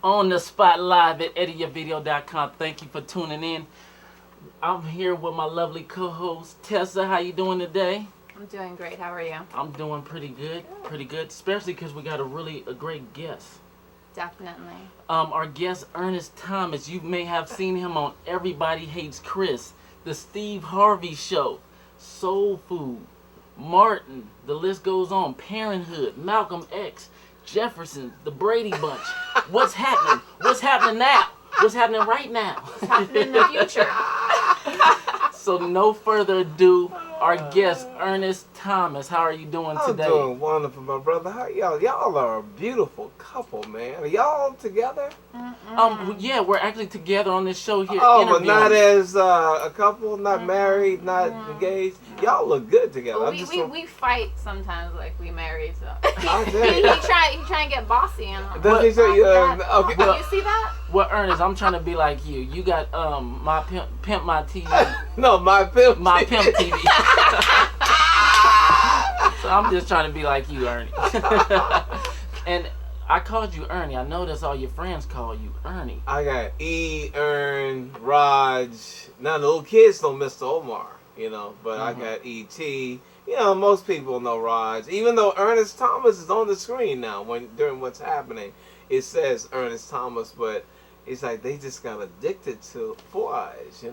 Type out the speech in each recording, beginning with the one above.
On the spot live at edityourvideo.com. Thank you for tuning in. I'm here with my lovely co-host Tessa. How you doing today? I'm doing great. How are you? I'm doing pretty good. Especially because we got a great guest. Definitely. Our guest Ernest Thomas. You may have seen him on Everybody Hates Chris, The Steve Harvey Show, Soul Food, Martin. The list goes on. Parenthood, Malcolm X, Jefferson, The Brady Bunch. What's happening? What's happening now? What's happening right now? What's happening in the future? So no further ado, our guest Ernest Thomas. How are you doing today? I'm doing wonderful, my brother. How y'all? Y'all are a beautiful couple, man. Are y'all together? Yeah, we're actually together on this show here. Oh, but not as a couple, not married, not engaged. Y'all look good together. Well, we fight sometimes like we married. So he try and get bossy and all. Does he say, okay. You see that? Well, Ernest, I'm trying to be like you. You got my pimp my TV. No, my pimp. My pimp TV. So I'm just trying to be like you, Ernie. And I called you Ernie. I know that's all your friends call you, Ernie. I got E, Ern, Raj. Now the little kids know Mr. Omar, but I got E.T. Most people know Raj. Even though Ernest Thomas is on the screen now during what's happening, it says Ernest Thomas, but it's like they just got addicted to Four Eyes,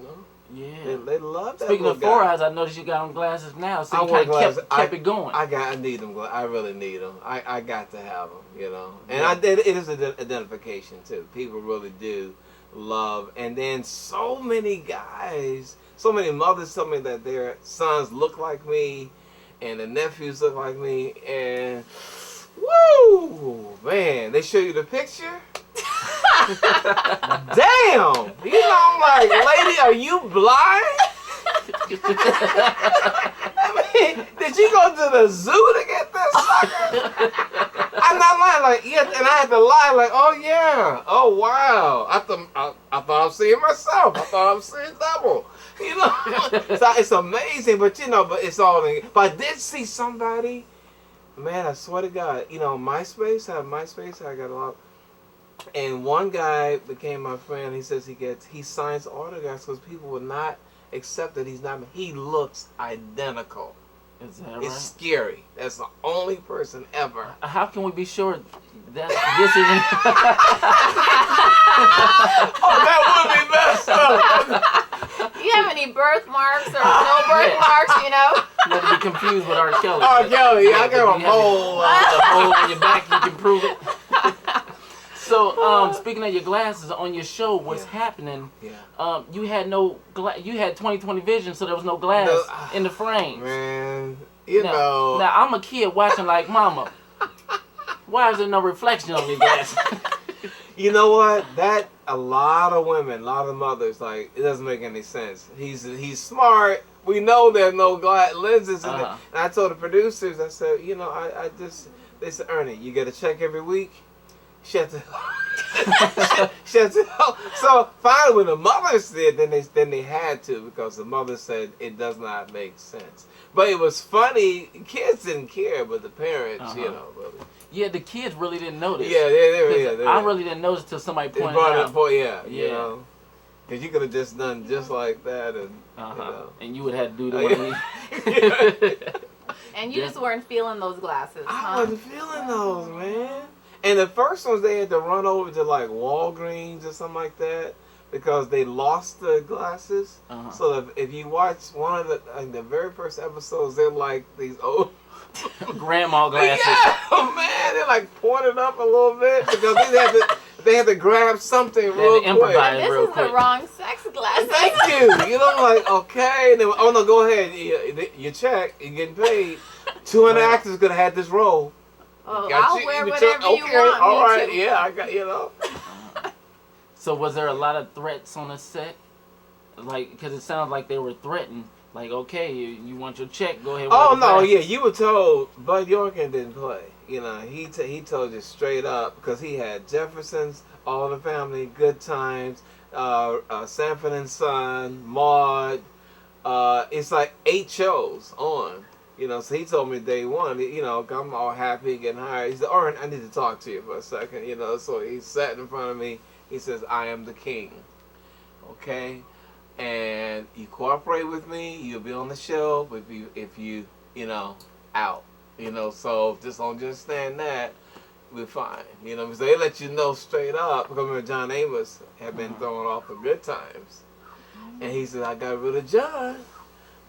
Yeah. They love that. Speaking of Four Eyes, I noticed you got on glasses now, so you kind of kept it going. I need them. I really need them. I got to have them, And it is an identification too. People really do love. And then so many guys, so many mothers tell me that their sons look like me, and the nephews look like me, and woo, man, they show you the picture. Damn! I'm like, lady, are you blind? I mean, did you go to the zoo to get this sucker? I'm not lying, like, yeah, and I had to lie, like, oh yeah, oh wow. I thought I was seeing myself. I thought I was seeing double. So it's amazing, but but it's all in. But I did see somebody, man, I swear to God, MySpace, I got a lot. And one guy became my friend. He says he signs autographs because people will not accept that he's not. He looks identical. Is that right? It's scary. That's the only person ever. How can we be sure that this isn't? Oh, that would be messed up. Do you have any birthmarks or no birthmarks? Not to be confused with R. Kelly. R. Kelly, I got a mole. A mole on your back. You can prove it. So, speaking of your glasses, on your show, what's happening? Yeah. You had you had 20/20 vision, so there was no glass in the frame. Man, Now I'm a kid watching like, Mama, why is there no reflection on your glasses? You know what? That a lot of women, a lot of mothers, like, it doesn't make any sense. He's smart. We know there's no glass lenses in it. And I told the producers, I said, they said, Ernie, you get a check every week. She had to. So finally, when the mothers did, then they had to, because the mother said it does not make sense. But it was funny. Kids didn't care, but the parents, really. Yeah, the kids really didn't notice. Yeah, they I really didn't notice till somebody pointed it out. Yeah. Because you could have just done just like that, and and you would have to do the one. And you just weren't feeling those glasses. I wasn't feeling those, man. And the first ones, they had to run over to like Walgreens or something like that because they lost the glasses. So if you watch one of the very first episodes, they're like these old grandma glasses. Yeah, man, they're like pointed up a little bit because they had to grab something real quick. This is the wrong sex glasses. Thank you. Like, okay. And then, oh no, go ahead. You check. You're getting paid. 200 actors could have had this role. Oh, I'll wear whatever you want. All right, yeah, I got, So was there a lot of threats on the set? Like, because it sounds like they were threatened. Like, okay, you want your check, go ahead. Oh no, yeah, you were told. Bud Yorkin didn't play. He told you straight up because he had Jefferson's, All in the Family, Good Times, Sanford and Son, Maude. It's like 8 shows on. You know, so he told me day one, you know, I'm all happy getting hired. He said, Oren, I need to talk to you for a second, you know. So he sat in front of me. He says, I am the king, okay? And you cooperate with me, you'll be on the show. But if you, you know, out, you know. So just don't understand that, we're fine. You know, so they let you know straight up. Because remember, John Amos had been thrown off of Good Times. And he said, I got rid of John.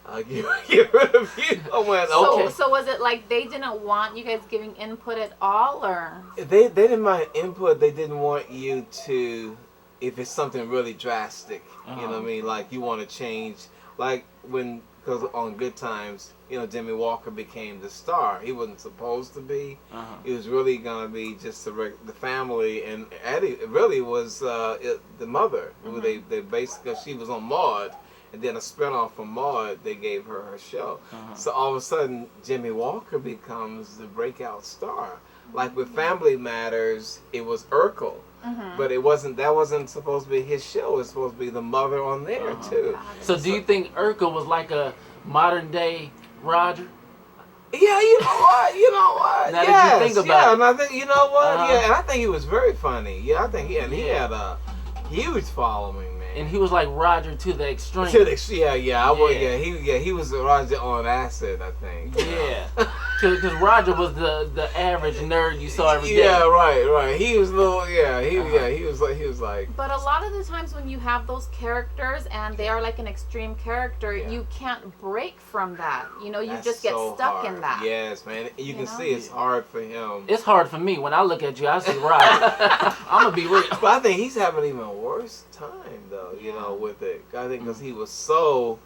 I'll get rid of you. I went, okay. So was it like they didn't want you guys giving input at all, or? They didn't mind input. They didn't want you to, if it's something really drastic, you know what I mean? Like you want to change, like because on Good Times, you know, Jimmy Walker became the star. He wasn't supposed to be. He was really going to be just the family, and Eddie really was the mother. Who they basically, she was on Maude. And then a spinoff from Maude, they gave her her show. So all of a sudden, Jimmy Walker becomes the breakout star. Like with Family Matters, it was Urkel, but that wasn't supposed to be his show. It was supposed to be the mother on there too. So do you think Urkel was like a modern day Roger? Yeah, you know what? Now that you think about it. And I think, you know what? Yeah, and I think he was very funny. Yeah, I think he had a huge following, man. And he was like Roger to the extreme. He was Roger on acid, I think. Yeah, because Roger was the average nerd you saw every day. Yeah, right. He was little. Yeah, he was like. But a lot of the times when you have those characters and they are like an extreme character, you can't break from that. You know, you just get so stuck hard. in that. Yes, man. You can see it's hard for him. It's hard for me. When I look at you, I see Roger. I'm gonna be real. But I think he's having an even worse time though. You know, with it. I think because he was so.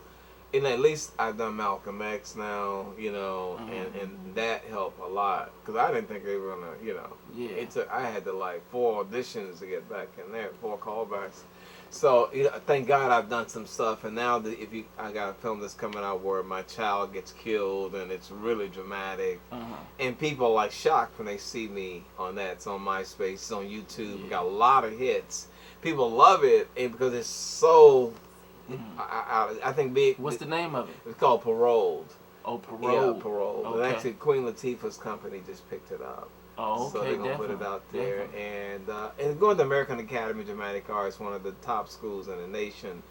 And at least I've done Malcolm X now, you know, and that helped a lot. Because I didn't think they were going to, you know. I had to like 4 auditions to get back in there, 4 callbacks. So, you know, thank God I've done some stuff. And now I got a film that's coming out where my child gets killed and it's really dramatic. And people are like shocked when they see me on that. It's on MySpace, it's on YouTube. We got a lot of hits. People love it because it's so... I think big. What's the name of it? It's called Paroled. Oh, Paroled. Yeah, Paroled. Okay. And actually, Queen Latifah's company just picked it up. Oh, okay. So they're gonna put it out there, and it's going to American Academy of Dramatic Arts, one of the top schools in the nation.